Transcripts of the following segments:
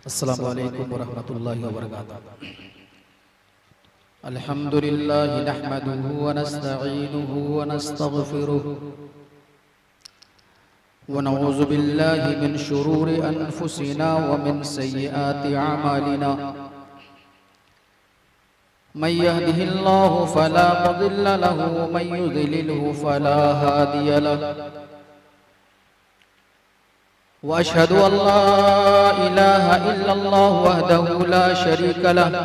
अस्सलामु अलैकुम वरहमतुल्लाहि वबरकातुहू। अल्हम्दुलिल्लाहि नहमदुहु व नस्तईनुहु व नस्तगफिरुहु व नऊज़ु बिल्लाहि मिन शुरूरि अनफुसिना व मिन सय्यिआति अमालिना। मन यहदिहिल्लाहु फला मुदिल्ल लहु व मन युद्लिलहु फला हादिय लहु। व अशहदु अल्ला इलाहा इल्लल्लाहु वहदहु ला शरीक लहु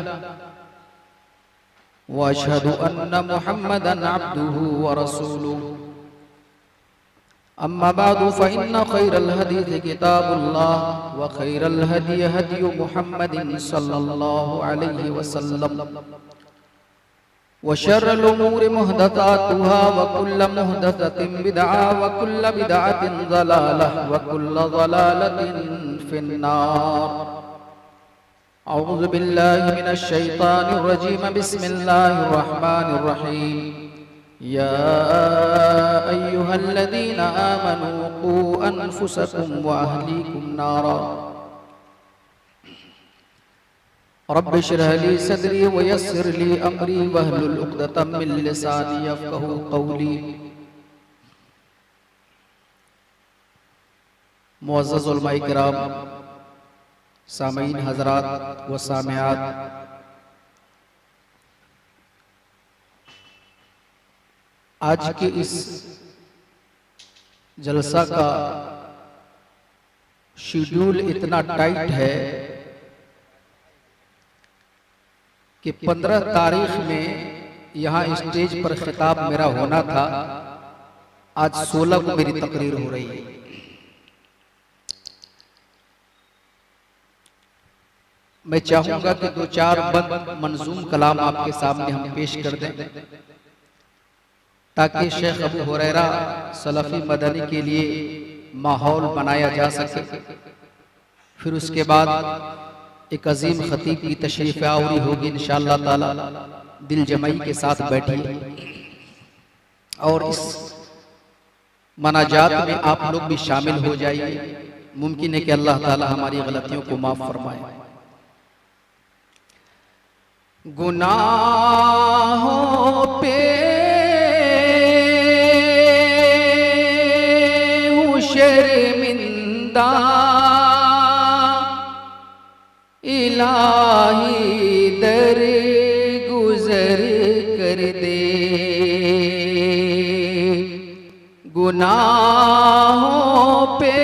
व अशहदु अन्न मुहम्मदन अब्दुहु व रसूलुहु। अम्मा बादु फ़इन्न खैरल हदीस किताबुल्लाह व खैरल हदी हदी मुहम्मदिन सल्लल्लाहु अलैहि वसल्लम व शर्रल उमूरि मुहदसातुहा व कुल्ल मुहदसतिन बिदअह व कुल्ल बिदअतिन ज़लालह व कुल्ल ज़लालतिन फिन्नार। अऊज़ु बिल्लाहि मिनश शैतानिर रजीम। बिस्मिल्लाहिर रहमानिर रहीम। या अय्युहल्लज़ीना आमनू क़ू अनफुसकुम व अहलीकुम नारा। रब्बि इश्रह ली सदरी व यस्सिर ली अमरी वहलुल उक़दतम मिन लिसानी यफ़क़हू क़ौली। मुअज़्ज़ज़ उलमाए किराम, सामीन हज़रात व सामिआत, आज के इस जलसा का शेड्यूल इतना टाइट है कि 15 तारीख में यहाँ स्टेज पर खिताब मेरा होना था। आज 16 को मेरी तकरीर हो रही है। मैं चाहूंगा कि 2-4 बंद मंजूम कलाम आपके सामने हम पेश कर दें ताकि शेख अबू हुरैरा सलफी मदनी के लिए माहौल बनाया जा सके। फिर उसके बाद एक अजीम खतीब की तशरीफ आवरी होगी इंशाअल्लाह ताला। दिल जमाई के साथ बैठिए और इस मनाजात में आप लोग भी शामिल हो जाइए। मुमकिन है कि अल्लाह ताला हमारी गलतियों को माफ फरमाए। गुनाहों पे हूँ शर्मिंदा, इलाही दर गुजर कर दे। गुनाहों पे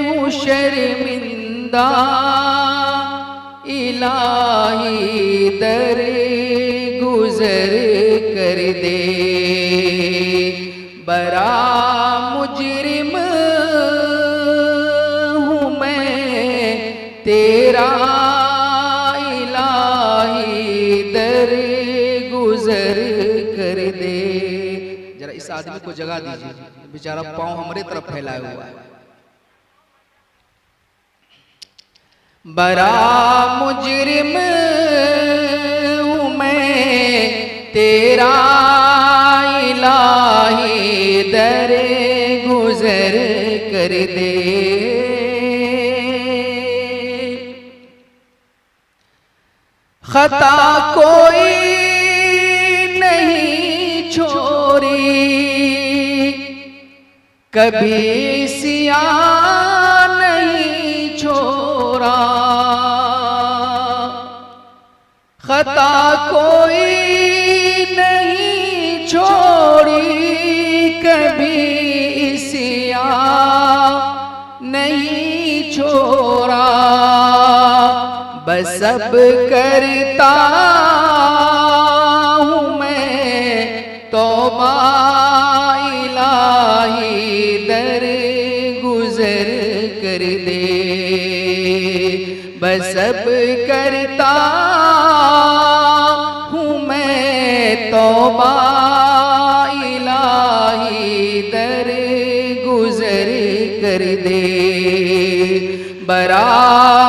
हूँ शर्मिंदा, इलाही दर गुजर कर दे। बरा मुजरिम हूँ मैं तेरा, इलाही दर गुजर कर दे। जरा इस आदमी को जगा दीजिए, बेचारा पांव हमारे तरफ फैलाया हुआ है। बरा मुजरिम हूँ मैं तेरा, इलाही दर गुजर कर दे। खता कोई नहीं छोड़ी, कभी सियान नहीं छोड़ा। खता कोई नहीं छोड़ी, कभी सियान नहीं छोड़ा। बस सब करता हूँ मैं तौबा, इलाही दर गुजर कर दे। बस सब करता हूँ मैं तौबा, इलाही दर गुजर कर दे। बरा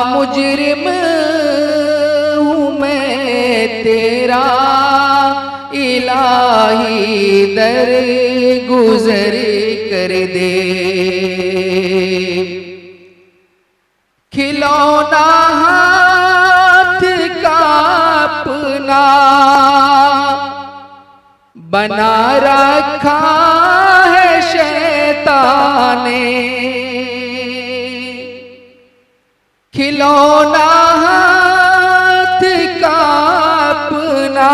मुजरिम हूँ मैं तेरा, इलाही दर गुजर कर कर दे। खिलौना हाथ का अपना बना रखा है शैतान ने। खिलौना हाथ का अपना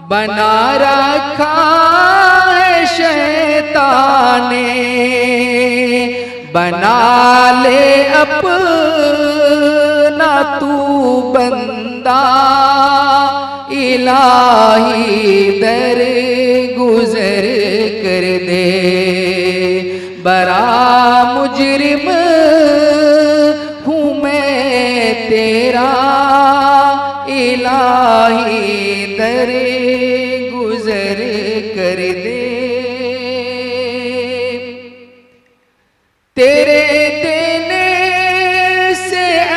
बना रखा है शैतान ने। बना ले अपना तू बंदा इलाही दर गुजर कर दे। बड़ा मुजरिम हूँ मैं तेरा इलाही दर गुजर कर दे। तेरे देने से ऐ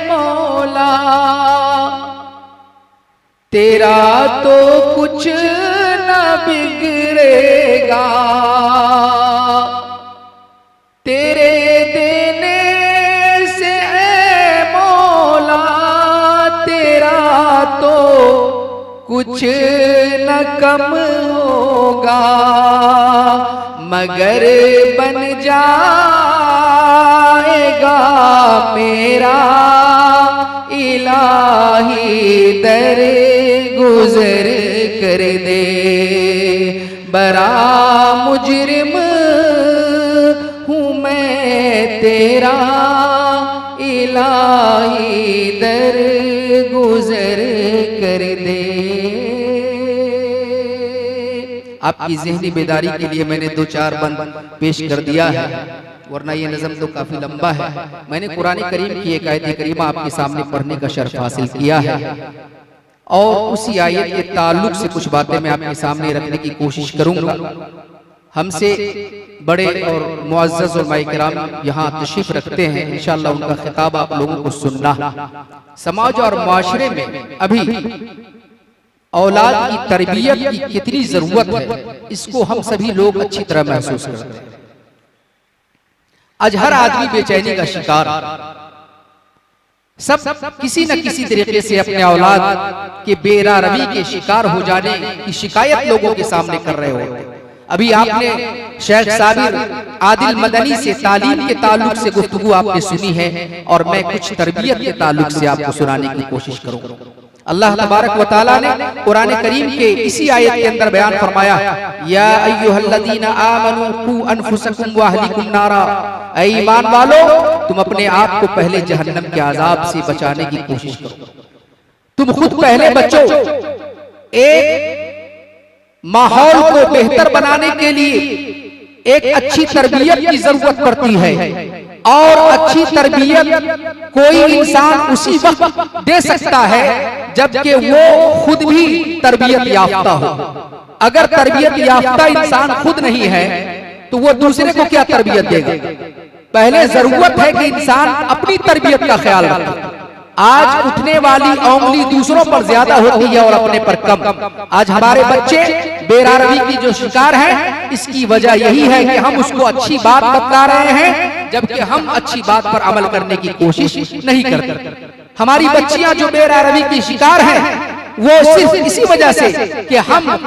मौला तेरा तो कुछ न बिगड़ेगा। तेरे देने से ऐ मौला तेरा तो कुछ न कम होगा। मगर बन जाएगा मेरा इलाही दर गुजर कर दे। बड़ा मुजरिम हूँ मैं तेरा इलाही दर गुजर कर दे। आपकी ज़हनी बेदारी के लिए मैंने 2-4 बंद पेश कर दिया है, वरना ये नज़म तो काफी लंबा है। मैंने कुरान करीम की एक आयत करीमा आपके सामने पढ़ने का शर्फ हासिल किया है और उसी आयत के ताल्लुक से कुछ बातें मैं आपके सामने रखने की कोशिश करूंगा। हमसे बड़े और मुअज़्ज़ज़ उलमाए किराम यहाँ तशरीफ रखते हैं, इंशाअल्लाह उनका खिताब आप लोगों को सुनना। समाज और माशरे में अभी औलाद की तरबियत की कितनी जरूरत है, इसको हम सभी लोग अच्छी तरह महसूस करते हैं। आज हर आदमी बेचैनी का शिकार, सब किसी न किसी तरीके से अपने औलाद के बेरारवी के शिकार हो जाने की शिकायत लोगों के सामने कर रहे हो। अभी आपने शेख साबिर आदिल मदनी से तालीम के ताल्लुक से गुफ्तगू आपने सुनी है और मैं कुछ तरबियत के ताल्लुक से आपको सुनाने की कोशिश करूंगा। अल्लाह तबारक व तआला ने कुरान करीम के इसी आयत के अंदर बयान फरमाया, या अय्युहल्लज़ीना आमनू कू अनफुसकुम व अहलिकुम नारा, ऐ ईमान वालो तुम अपने आप को पहले जहन्नम के अजाब से बचाने की कोशिश करो। तुम खुद पहले बचो। एक माहौल को बेहतर बनाने के लिए एक अच्छी तरबियत की जरूरत पड़ती है और अच्छी तरबियत कोई इंसान उसी वक्त दे सकता है जबकि वो खुद भी तरबियत याफ्ता हो। अगर तरबियत याफ्ता इंसान खुद नहीं है तो वो दूसरे को क्या तरबियत देगा। पहले जरूरत है कि इंसान अपनी तरबियत का ख्याल रखे। आज उठने वाली उंगली दूसरों पर ज्यादा होती है और अपने पर कम। आज हमारे बच्चे बेरारवी की जो शिकार हैं, इसकी वजह यही है कि हम उसको अच्छी बात बता रहे हैं जबकि हम अच्छी बात पर अमल करने की कोशिश नहीं करते। हमारी बच्चियां जो बेरारवी की शिकार हैं वो सिर्फ इसी वजह से कि हम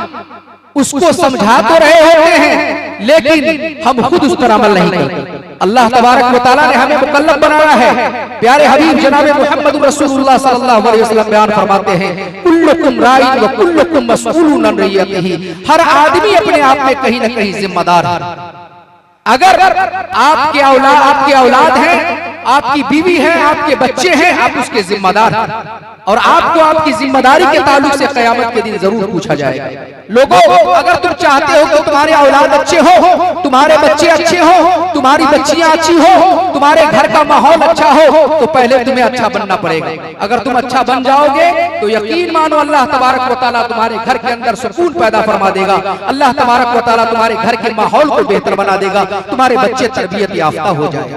उसको समझा तो रहे होते हैं लेकिन हम खुद उस पर अमल नहीं करते। अल्लाह तबारक व तआला ने हमें मुकल्लफ बनाया है। प्यारे हबीब जनाब मुहम्मद रसूलुल्लाह सल्लल्लाहु अलैहि वसल्लम बयान फरमाते हैं, कुल्लुकुम राइन व कुल्लुकुम मसऊलुन अन रइयतिही। हर आदमी अपने आप में कहीं न कहीं जिम्मेदार है। अगर आपके औलाद हैं, आपकी बीवी है, आपके बच्चे हैं, आप उसके जिम्मेदार हैं और आपको आपकी जिम्मेदारी के ताल्लुक से क़यामत के दिन जरूर पूछा जाएगा। लोगों, अगर तुम चाहते हो कि तुम्हारे औलाद अच्छे हो, तुम्हारे बच्चे अच्छे हो, तुम्हारी बच्चियां अच्छी हो, तुम्हारे घर का माहौल अच्छा हो, तो पहले तुम्हें अच्छा बनना पड़ेगा। अगर तुम अच्छा बन जाओगे तो यकीन मानो अल्लाह तबारक व तआला तुम्हारे घर के अंदर सुकून पैदा फरमा देगा। अल्लाह तबारक व तआला तुम्हारे घर के माहौल को बेहतर बना देगा, तुम्हारे बच्चे तरबियत याफ्ता हो जाएंगे।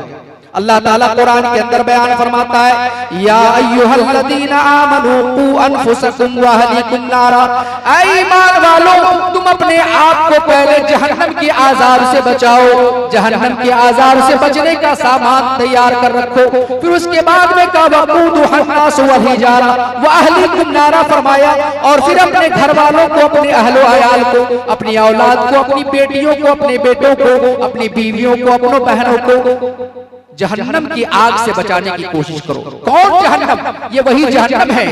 अल्लाह ताला कुरान के अंदर बयान फरमाता है, या अय्युहल्लज़ीना आमनू कू अनफुसकुम व अहलीकुम नारा, ऐ ईमान वालों तुम अपने आप को पहले जहन्नम के आज़ाब से बचाओ, जहन्नम के आज़ाब से बचने का सामान तैयार कर रखो। फिर उसके बाद में कहा वक़ूदुहन्नास वल हिजारा व अहलीकुम नारा फरमाया, और फिर अपने घर वालों को, अपने अहलो अयाल को, अपनी औलाद को, अपनी बेटियों को, अपने बेटों को, अपनी बीवियों को, अपनों बहनों को जहन्नम की आग से बचाने की कोशिश करो। कौन जहन्नम? ये वही जहन्नम है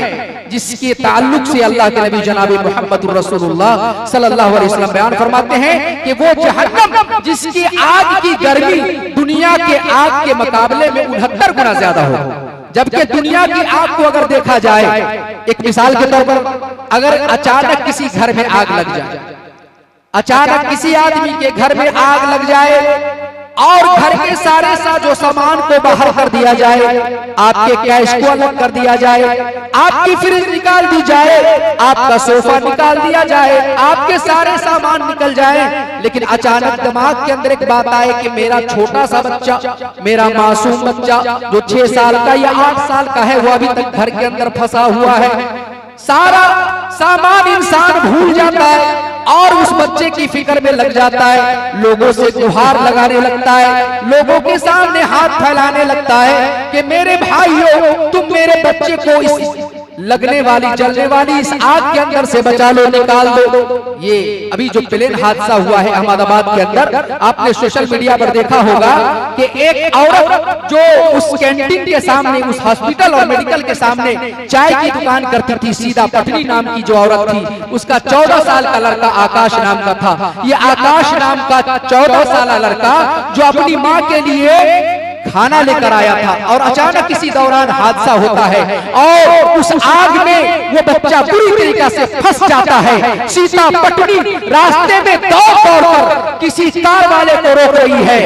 जिसके ताल्लुक से अल्लाह के नबी जनाब मुहम्मद रसूलुल्लाह सल्लल्लाहु अलैहि वसल्लम बयान फरमाते हैं कि वो जहन्नम जिसकी आग की गर्मी दुनिया के आग के मुकाबले में 69 गुना ज्यादा हो। जबकि दुनिया की आग को अगर देखा जाए, एक मिसाल के तौर पर, अगर अचानक किसी घर में आग लग जाए, अचानक किसी आदमी के घर में आग लग जाए और घर के सारे जो सामान को बाहर कर दिया जाए, आपके कैश को अलग कर दिया जाए, आपकी फ्रिज निकाल दी जाए, आपका सोफा निकाल दिया जाए, आपके सारे सामान निकल जाए, लेकिन अचानक दिमाग के अंदर एक बात आए कि मेरा छोटा सा बच्चा, मेरा मासूम बच्चा जो 6 साल का या 8 साल का है, वो अभी तक घर के अंदर फंसा हुआ है। सारा सामान इंसान भूल जाता है और उस बच्चे की फिक्र में लग जाता है, लोगों से गुहार लगाने लगता है, लोगों के सामने हाथ फैलाने लगता है कि मेरे भाइयों तुम मेरे बच्चे को इस लगने वाली, जलने वाली इस आग के अंदर से बचा लो, निकाल दो। ये अभी जो प्लेन हादसा हुआ है अहमदाबाद के अंदर, आपने सोशल मीडिया पर देखा होगा कि एक औरत जो उस कैंटीन के सामने, उस हॉस्पिटल और मेडिकल के सामने चाय की दुकान करती थी, सीधा पटनी नाम की जो औरत थी, उसका 14 साल का लड़का आकाश नाम का था। ये आकाश नाम का 14 साल लड़का जो अपनी माँ के लिए खाना लेकर आया था और अचानक किसी दौरान हादसा होता है और उस आग में वो बच्चा बुरी तरीके से फंस जाता है। सीता पटनी रास्ते में दौड़ कर किसी कार वाले को रोक रही है,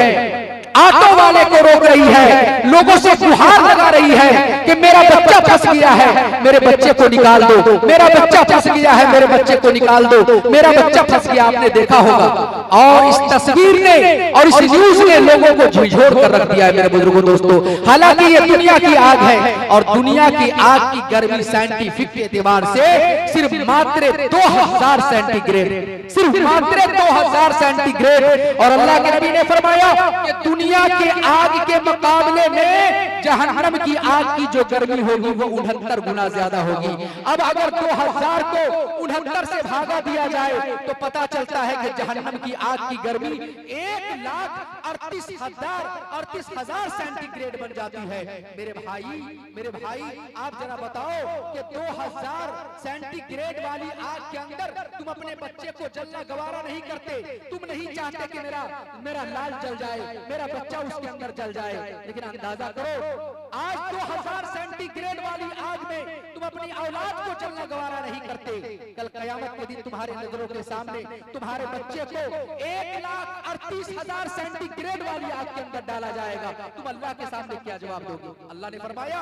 ऑटो वाले को रोक रही है, लोगों से गुहार लगा रही है कि मेरा बच्चा फंस गया है, मेरे बच्चे को निकाल दो, मेरा बच्चा फंस गया है, मेरे बच्चे को निकाल दो, मेरा बच्चा फंस गया। आपने देखा होगा और इस तस्वीर ने और इस न्यूज ने लोगों को झिझोड़ कर रख दिया है मेरे बुजुर्गों दोस्तों। हालांकि ये दुनिया की आग है और दुनिया की आग की गर्मी साइंटिफिक के एतबार से सिर्फ मात्र 2000 सेंटीग्रेड, सिर्फ मात्र 2000 सेंटीग्रेड। और अल्लाह के नबी ने फरमाया कि दुनिया के आग के मुकाबले में जहन्नम की आग की जो गर्मी होगी वो 69 गुना ज्यादा होगी। अब अगर 2000 को 69 से भागा दिया जाए तो पता चलता है कि जहन्नम की आग की गर्मी 1,38,000 सेंटीग्रेड बन जाती है। मेरे भाई आप जरा बताओ कि 2000 सेंटीग्रेड वाली आग के अंदर तुम अपने बच्चे को जलना गवारा नहीं करते, तुम नहीं चाहते कि मेरा लाल जल जाए, मेरा बच्चा उसके अंदर जल जाए। लेकिन अंदाजा करो आज 2000 सेंटीग्रेड वाली आग में तुम अपनी औलाद को जलना गवारा नहीं करते, कल कयामत के दिन तुम्हारे नजरों के सामने तुम्हारे बच्चे को 1,38,000 सेंटीग्रेड वाली आग के अंदर डाला जाएगा। तुम अल्लाह के सामने क्या जवाब दोगे? अल्लाह ने फरमाया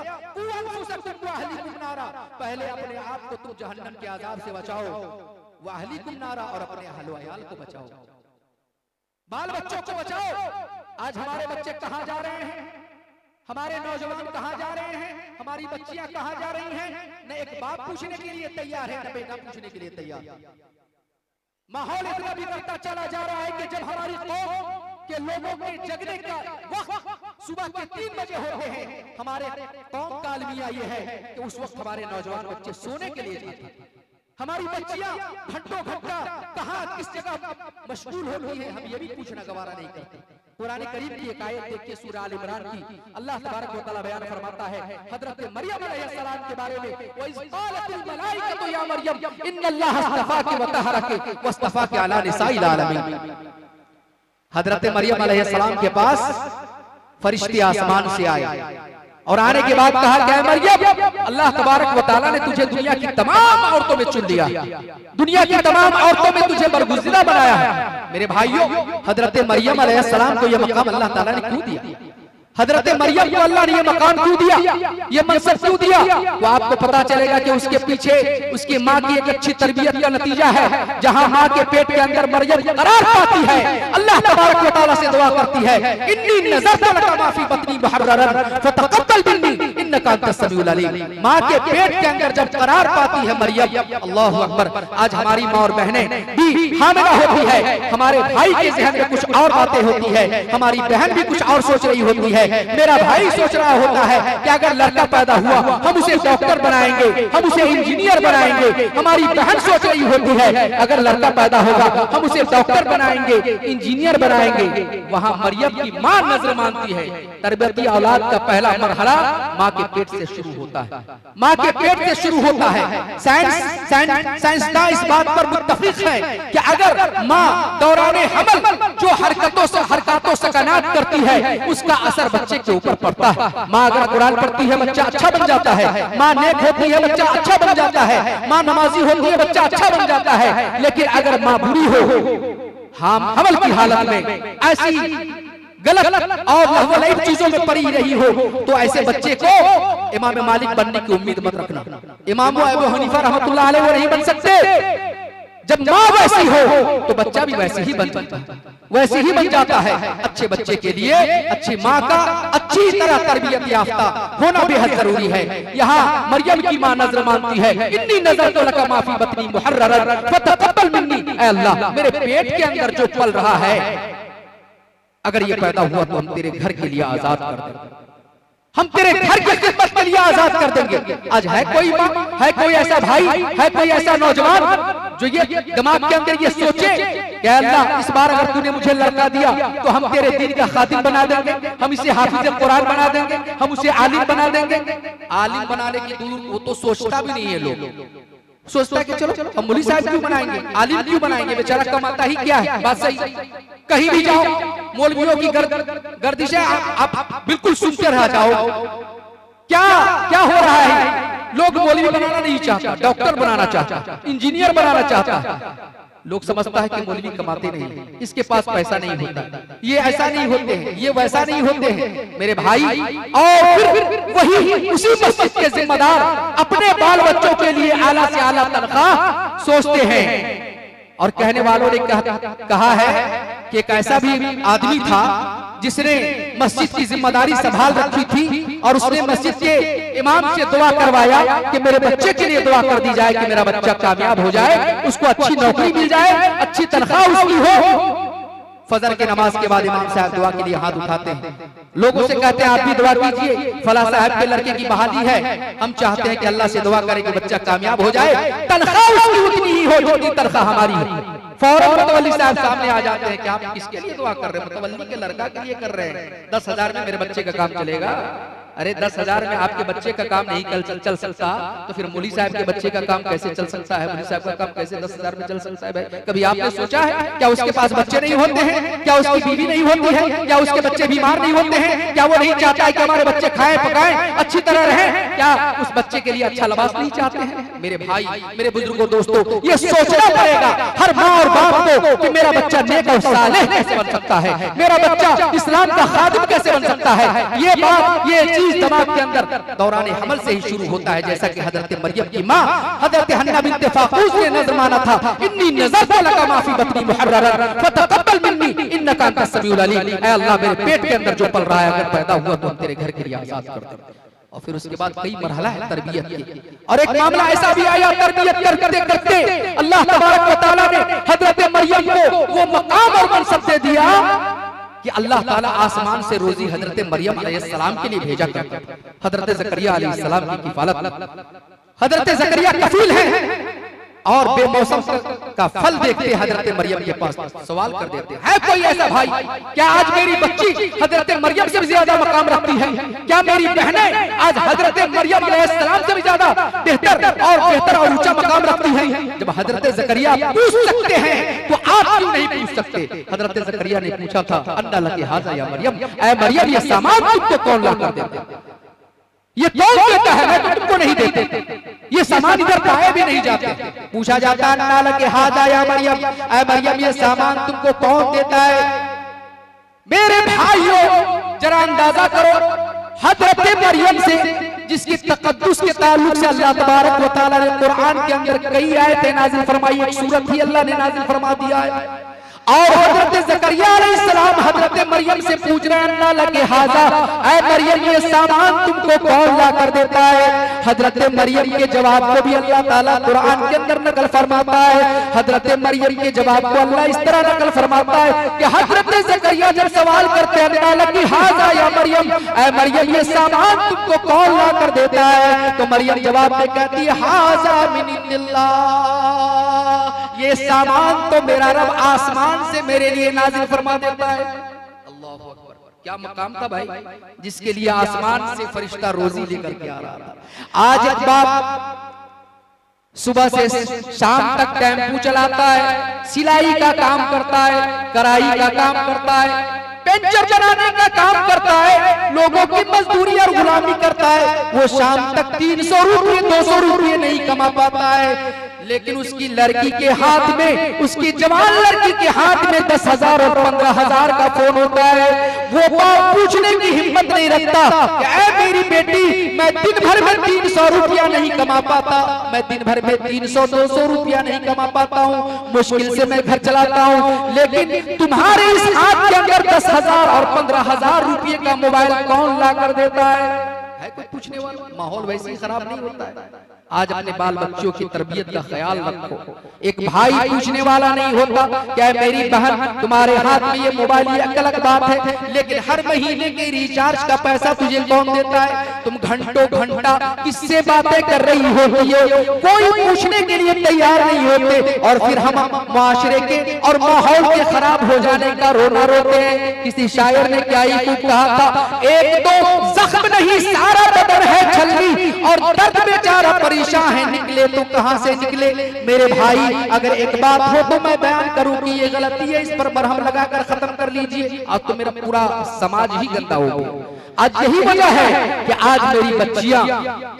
पहले अपने आप को तुम जहन्नम के आजाब से बचाओ, वाहलीकुम नारा, और अपने अहलो अयाल को बचाओ, बाल बच्चों को बचाओ। आज हमारे बच्चे कहां जा रहे हैं, हमारे नौजवान कहां जा रहे हैं, हमारी बच्चियां कहां जा रही हैं? न एक बाप पूछने के लिए तैयार है, न बेटा पूछने के लिए तैयार। माहौल इतना बिगड़ता चला जा रहा है कि जब हमारी कौम के लोगों के जगने का वक्त सुबह के 3 बजे होते हैं, हमारे कौम का अलमिया ये है कि उस वक्त हमारे नौजवान बच्चे सोने के लिए जाते हैं। हमारी बच्चियां घंटों घंटा कहां किस जगह मशगूल होती है, हम ये भी पूछना गवारा नहीं करते। कुरान करीम की एक आयत देखिए सूरह आल इमरान की, अल्लाह तबारक व तआला बयान फरमाता है हजरत मरियम अलैहिस्सलाम के बारे में, व इज़ क़ालतिल मलाइकतु या मरियम इन्नल्लाह अस्तफ़ाकी व तहरकी वस्तफ़ाकी अला निसाइल आलमीन। हजरत मरियम अलैहिस्सलाम के पास फरिश्ते आसमान से आए और आने के बाद कहा क्या मरियम, अल्लाह तबारक व तआला ने तुझे दुनिया की तमाम औरतों में चुन लिया, दुनिया की तमाम औरतों में तुझे बरगुज़िदा बनाया है। मेरे भाइयों, हजरत मरियम अलैहिस्सलाम को यह मकाम अल्लाह ताला ने क्यों दिया? हजरत मरियम को अल्लाह ने ये मकाम क्यों दिया, ये मनसब क्यों दिया? वो आपको पता चलेगा कि उसके पीछे उसकी माँ की एक अच्छी तरबियत का नतीजा है। जहाँ माँ के पेट के अंदर मरियम करार पाती है, अल्लाह तबारक व तआला से दुआ करती है, इन्नी नज़रतु लका मा फी बतनी मुहर्ररन फतक़ब्बल मिन्नी इन्नका अंतस समीउल अलीम। माँ के पेट के अंदर जब करार पाती है मरियम, अल्लाहु अकबर। आज हमारी माँ और बहनें भी हामिला होती है, हमारे भाई के ज़हन में कुछ और बातें होती है, हमारी बहन भी कुछ और सोच रही होती है, मेरा भाई सोच रहा होता है कि अगर लड़का पैदा हुआ हम उसे डॉक्टर बनाएंगे, हम उसे इंजीनियर बनाएंगे। हमारी बहन सोच रही होती है अगर लड़का पैदा होगा हम उसे डॉक्टर बनाएंगे, इंजीनियर बनाएंगे। वहां मरियम की मां नजर मानती है। तरबियती औलाद का पहला मरहला मां के पेट से शुरू होता है, मां के पेट से शुरू होता है। साइंसदान इस बात पर मुत्तफिक है कि अगर मां दौराने हमल जो हरकतों सकनात करती है उसका असर बच्चे के ऊपर पड़ता है। माँ अगर कुरान पढ़ती है बच्चा अच्छा बन जाता है, माँ नेक होती है बच्चा अच्छा बन जाता है, माँ नमाजी होती है बच्चा अच्छा बन जाता है। लेकिन अगर माँ बुरी हो, हम हमल की हालत में ऐसी गलत और लहवलईब चीजों में पड़ी रही हो तो ऐसे बच्चे को इमाम मालिक बनने की उम्मीद मत रखना। इमाम अबू हनीफा रहमतुल्लाह अलैह वो नहीं बन सकते। जब माँ वैसी हो तो बच्चा भी वैसे ही बन जाता है, वैसे ही बन जाता है। अच्छे बच्चे के लिए अच्छी माँ का अच्छी तरह तरबियत याफ्ता होना बेहद जरूरी है। यहाँ मरियम की माँ नजर मानती है, इन्नी नज़रतु लका मा फी बतनी मुहर्ररन फतक़ब्बल मिन्नी। ऐ अल्लाह, मेरे पेट के अंदर जो पल रहा है अगर ये पैदा हुआ तो हम तेरे घर के लिए आजाद कर देंगे, हम तेरे घर की खिदमत के लिए आजाद कर देंगे। आज है कोई माँ, है कोई ऐसा भाई, है कोई ऐसा नौजवान जो ये दिमाग के अंदर ये सोचे कि अल्लाह इस बार अगर तूने मुझे लड़का दिया तो हम तेरे दीन का खादिम बना देंगे, हम इसे हाफिज कुरान बना देंगे, हम उसे आलिम बना देंगे। आलिम बनाने की दूर वो तो सोचता भी नहीं है। लोग सोचता है कि चलो हम मौलवी साहब क्यों बनाएंगे, आलिम क्यों बनाएंगे, बेचारा कमाता ही क्या है। बात सही, कहीं भी जाओ मौलवियों की गर्दिशें आप बिल्कुल सुनते रह जाओ। क्या क्या हो रहा है, लोग मौलवी बनाना नहीं चाहता, डॉक्टर बनाना चाहता, इंजीनियर बनाना चाहता। लोग समझता है कि मौलवी कमाते नहीं, इसके पास पैसा नहीं होता, ये ऐसा नहीं होते हैं, ये वैसा नहीं होते हैं मेरे भाई। और फिर वही उसी मस्जिद के जिम्मेदार अपने बाल बच्चों के लिए आला से आला तनख्वाह सोचते हैं। और कहने वालों ने कहा है कि एक ऐसा भी आदमी था जिसने मस्जिद की जिम्मेदारी संभाल रखी थी और उसने मस्जिद के इमाम से दुआ करवाया कि मेरे बच्चे के लिए दुआ कर दी जाए कि मेरा बच्चा कामयाब हो जाए, उसको अच्छी नौकरी मिल जाए, अच्छी तनख्वाह उसकी हो। फजर के नमाज के बाद इमाम साहब दुआ के लिए हाथ उठाते हैं, लोगों से कहते हैं आप भी दुआ कीजिए, फला साहब के लड़के की बहाली है, हम चाहते हैं कि अल्लाह से दुआ करें कि बच्चा कामयाब हो जाए, तनख्वाह उसकी उतनी ही हो जितनी तनख्वाह हमारी है। फौरन मुतवल्ली साहब सामने आ जाते हैं कि आप किसके लिए दुआ कर रहे हैं, मुतवल्ली के लड़का के लिए कर रहे हैं। 10,000 में मेरे बच्चे का काम चलेगा। अरे 10,000 में आपके बच्चे का काम नहीं चल सकता तो फिर मौलवी साहब के बच्चे का काम कैसे चल सकता है, मौलवी साहब का काम कैसे 10,000 में चल सकता है? कभी आपने सोचा है क्या उसके पास बच्चे नहीं होते हैं, क्या उसकी बीवी नहीं होती है, क्या उसके बच्चे बीमार नहीं होते हैं, क्या वो नहीं चाहता है कि हमारे बच्चे खाएं पकाएं अच्छी तरह रहें, क्या उस बच्चे के लिए अच्छा लिबास नहीं चाहते हैं? मेरे भाई, मेरे बुजुर्गों, दोस्तों, ये सोचना पड़ेगा हर माँ और बाप को कि मेरा बच्चा नेक और सालेह कैसे बन सकता है, मेरा बच्चा इस्लाम का खादिम कैसे बन सकता है। ये बात, ये चीज दिमाग के अंदर दौरान हमल से ही शुरू होता है। जैसा कि हजरत मरियम की माँ हजरत हन्ना बिन्त फाकूस ने नजर माना था, इन्नी नज़रतु लका मा फी बतनी मुहर्ररन फतक़ब्बल मिन्नी इन्नका अंतस समीउल अलीम। ऐ अल्लाह, मेरे पेट के अंदर जो पल रहा है अगर पैदा हुआ तो हम तेरे घर के लिए आजाद कर देंगे। और फिर उसके बाद कई मरहला है तरबियत के, और एक मामला ऐसा भी आया तरबियत करते करते अल्लाह तबारक व तआला ने हजरत मरियम को वो मकाम और मनसब दे दिया कि अल्लाह ताला आसमान से रोजी हजरत मरियम अलैहिस्सलाम के लिए भेजा करता था। हजरत ज़करिया अलैहिस्सलाम की किफालत, हजरत ज़करिया कफील हैं और बेमौसम का फल देखते हजरत मरियम के पास सवाल कर देते हैं, कोई ऐसा भाई क्या आज मेरी बच्ची हजरत मरियम से भी ज्यादा मकाम रखती है, क्या मेरी बहनें आज हजरत मरियम अलैहिस्सलाम से भी ज्यादा बेहतर और ऊंचा मकाम रखती हैं? जब हजरत ज़करिया पूछ सकते हैं तो आप क्यों नहीं पूछ सकते? हजरत ज़करिया ने पूछा था, अन्ना लकी हाज़ा या मरियम, ऐ मरियम ये सामान तुमको कौन ला कर देता है, ये कौन देता है, मैं तो तुमको नहीं देते, ये सामान इधर पाए भी नहीं जाते। पूछा जाता है अन्ना लकी हाज़ा या मरियम, ऐ मरियम ये सामान तुमको कौन देता है? मेरे भाइयों, जरा अंदाजा करो हजरत मरियम से जिसकी तकद्दुस के ताल्लुक से अल्लाह तबारक व तआला ने कुरान के अंदर कई आयतें नाजिल फरमाई, एक सूरत ही अल्लाह ने नाजिल फरमा दिया है। और हजरत ज़करिया अलैहिस्सलाम हजरत मरियम से पूछ रहे हैं अल्लाह लगे हाजा, ऐ मरियम ये सामान तुमको कौन ला कर देता है? हजरत मरियम के जवाब को भी अल्लाह ताला कुरान के अंदर नकल फरमाता है। हजरत मरियम के जवाब को अल्लाह इस तरह नकल फरमाता है कि हजरत ज़करिया जब सवाल करते हैं अल्लाह लगे हाजा या मरियम, ऐ मरियम ये सामान तुमको कौन ला कर देता है? तो मरियम जवाब में कहती है हाजा मिन इंदिल्लाह, ये सामान तो मेरा रब आसमान से मेरे लिए नाजिल फरमा देता है। अल्लाहु अकबर, क्या मकाम था भाई, जिसके लिए आसमान से फरिश्ता रोजी लेकर के आ रहा था। आज एक बाप सुबह से शाम तक टेम्पू चलाता है, सिलाई का काम करता है, कढ़ाई का काम करता है, पेंचर बनाने का काम करता है, लोगों की मजदूरी और गुलामी करता है। वो शाम तक 300 रुपये 200 रुपये नहीं कमा पाता है, लेकिन उसकी लड़की के हाथ में, उसकी जवान लड़की के हाथ में 10,000 और 15,000 का फोन होता है। वो बाप पूछने की हिम्मत नहीं रखता कि ऐ मेरी बेटी मैं दिन भर में 300 रुपया नहीं कमा पाता, मैं दिन भर में 300-200 रुपया नहीं कमा पाता हूँ, मुश्किल से मैं घर चलाता हूँ, लेकिन तुम्हारे इस हाथ के अंदर 10,000 और 15,000 रुपये का मोबाइल कौन ला कर देता है कोई पूछने वाला? माहौल वैसे ही खराब नहीं होता है। आज अपने बाल बच्चों की तरबियत का ख्याल रखो। एक भाई पूछने वाला नहीं होता क्या मेरी बहन तुम्हारे हाथ में ये मोबाइल, ये अलग बात है, लेकिन हर महीने के रिचार्ज का पैसा तुझे कौन देता है? तुम घंटों घंटा किससे बातें कर रही होती है, कोई पूछने के लिए तैयार नहीं होते, और फिर हम माशरे के और माहौल के खराब हो जाने का रोना रोते हैं। किसी शायर ने क्या ही कहा था, एक दो जख्म नहीं सारा बदन है छलनी, और दर्द बेचारा परेशान है, निकले तो कहां से निकले? मेरे भाई अगर एक बात हो तो मैं बयान करूं कि ये गलती है, इस पर मरहम लगाकर खत्म कर लीजिए। आज तो मेरा पूरा समाज ही गंदा हो गया। आज यही वजह है कि आज मेरी बच्चियां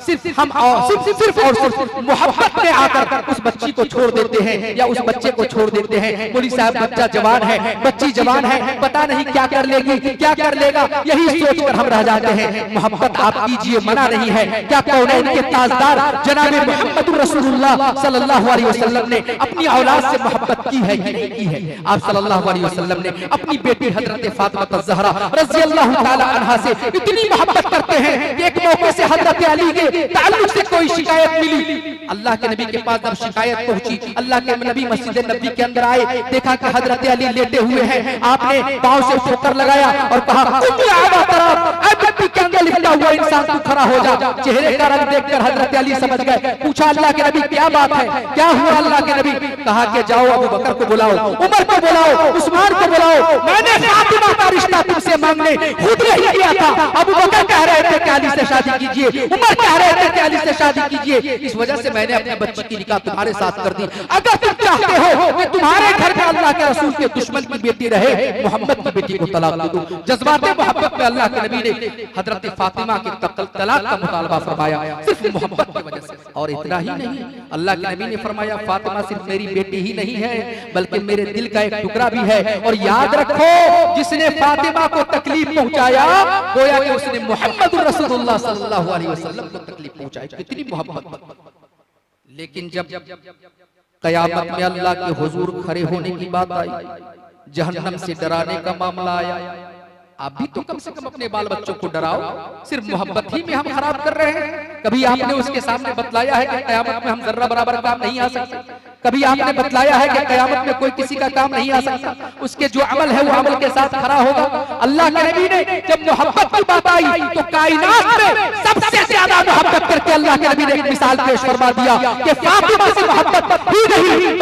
सिर्फ और सिर्फ मोहब्बत में आकर उस बच्ची को छोड़ देते हैं या उस बच्चे को छोड़ देते हैं। मौलवी साहब बच्चा जवान है, बच्ची जवान है, पता नहीं क्या कर लेगी, क्या कर लेगा, यही सोचकर हम रह जाते हैं। मोहब्बत आप कीजिए, मना नहीं है। क्या कौनैन के ताजदार जनाब मोहम्मद रसूलुल्लाह सल्लल्लाहु अलैहि वसल्लम ने अपनी औलाद से मोहब्बत की है कि नहीं की है? आप सल्लल्लाहु अलैहि वसल्लम ने अपनी बेटी हजरत फातिमा ज़हरा रज़ियल्लाहु ताला अन्हा से इतनी मोहब्बत करते हैं कि एक मौके से हजरत अली के ताल्लुक से कोई शिकायत मिली, अल्लाह के नबी के पास जब शिकायत पहुंची, अल्लाह के नबी मस्जिद नबी के अंदर आए, देखा कि हजरत अली लेटे हुए हैं। आपने पांव से ठोकर लगाया और कहा के अंदर लिखा हुआ इंसान तू खड़ा हो जा। चेहरे का रंग देखकर हजरत अली समझ गए। पूछा अल्लाह के नबी क्या बात है, क्या हुआ? अल्लाह के नबी कहा कि जाओ अबू बकर को बुलाओ, उमर को बुलाओ, उस्मान को बुलाओ, मैंने फातिमा का रिश्ता तुमसे मांगने खुद नहीं किया था। अबू बकर कह रहे थे कि अली से शादी कीजिए, उमर कह रहे थे कि अली से शादी कीजिए, इस वजह से मैंने अपने बच्चे की निकाह तुम्हारे साथ कर दी। अगर तुम चाहते हो कि तुम्हारे घर में अल्लाह के रसूल के दुश्मन की बेटी रहे, मोहम्मद की बेटी को तलाक दे दो। जज्बाते मोहब्बत में अल्लाह के नबी ने हजरत फातिमा की तलाक का मुतालबा फरमाया, सिर्फ मोहब्बत की वजह से। और इतना ही नहीं, अल्लाह के नबी ने फरमाया फातिमा सिर्फ मेरी बेटी ही नहीं है, बल्कि मेरे दिल का एक टुकड़ा भी है। और याद रखो, जिसने फातिमा को तकलीफ पहुंचाया गोया कि उसने मोहम्मद रसूलुल्लाह सल्लल्लाहु अलैहि वसल्लम को तकलीफ पहुंचाई। कितनी मोहब्बत। लेकिन जब कयामत में अल्लाह के हुजूर खड़े होने की बात आई, जहन्नम से डराने का मामला आया, आप भी तो कम से कम अपने बाल बच्चों को डराओ। सिर्फ मोहब्बत ही में हम खराब कर रहे हैं। कभी आपने उसके सामने बतलाया है कि कयामत में हम जर्रा बराबर काम नहीं आ सकते? कभी आपने बतलाया है कि कयामत में कोई किसी का काम नहीं आ सकता? उसके जो अमल है वो अमल के साथ खड़ा होगा। अल्लाह के नबी ने जब मोहब्बत की बात आई तो कायनात में सबसे ज्यादा मोहब्बत करके अल्लाह के नबी ने एक मिसाल पेश फरमा दिया कि फातिमा से मोहब्बत ही नहीं